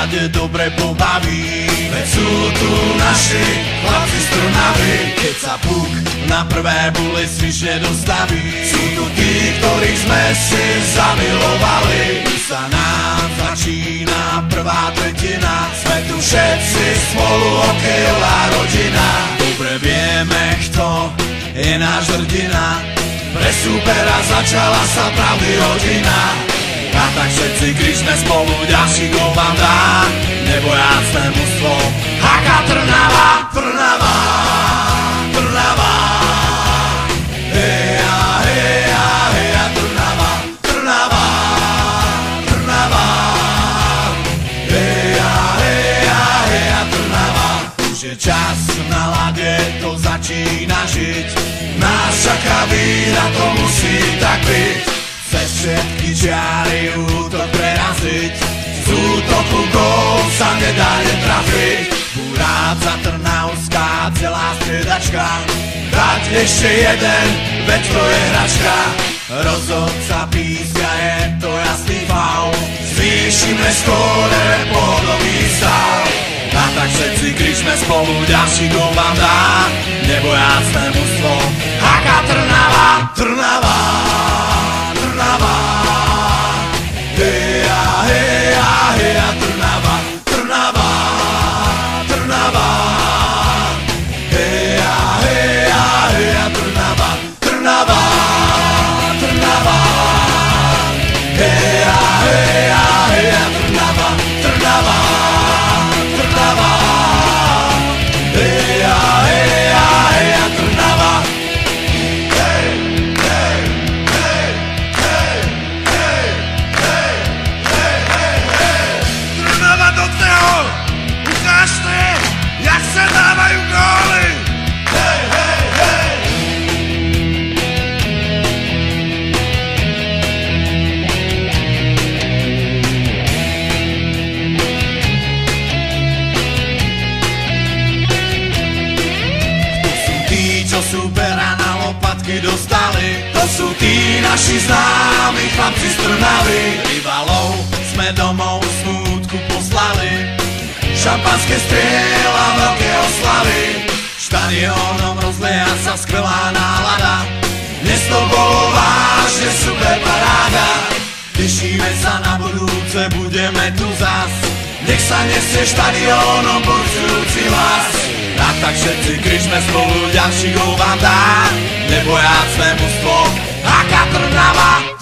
nálade dobre pobaví. Veď sú tu naši chlapci z Trnavy, keď sa puk na prvé bule svišne dostaví. Sú tu tí, ktorých sme si zamilovali. Tu sa nám začína prvá tretina, sme tu všetci spolu hokejová rodina. Dobre vieme, kto je náš hrdina, pre supera začala sa pravdy hodina. A tak všetci kričme spolu, ďalší gól vám dá nebojácne mužstvo HK Trnava, Trnava, Trnava. Heja, heja, heja, Trnava, Trnava, Trnava. Heja, heja, heja, Trnava. Už je čas na lade, to začína žiť. Nás čaká výhra, to musí tak byť. Cez všetky čiary útok preraziť, z útoku gól sa nedá netrafiť. Buráca Trnavská, celá striedačka, dať ešte jeden, veď to je hračka. Rozhodca píska, je to jasný faul, zvýšime skóre, pohodový stav. A tak všetci kričme spolu, ďalší gól vám dá nebojácne mužstvo HK Trnava, Trnava, Trnava. Heja, heja, heja, Trnava, Trnava, Trnava. Heja, heja, heja, Trnava, Trnava, Trnava. Heja, heja, heja, Trnava, Trnava, Trnava. Heja, heja, heja, Trnava. Hej, hej, hej, hej, hej, hej, hej, hej, hej. Trnava do toho! Ukážte, jak sa dávajú góly! Hej, hej, hej. To sú tí, čo supera na lopatky dostali. To sú tí naši známi chlapci z Trnavy. Rivalov sme domov smútku poslali, šampanské strieľa, veľké oslavy. Štadiónom rozleja sa skvelá nálada, dnes to bolo vážne super paráda. Tešíme sa na budúce, budeme tu zas, nech sa nesie štadiónom burcujúci hlas. A tak všetci kričme spolu, ďalší gól vám dá nebojácne mužstvo HK Trnava.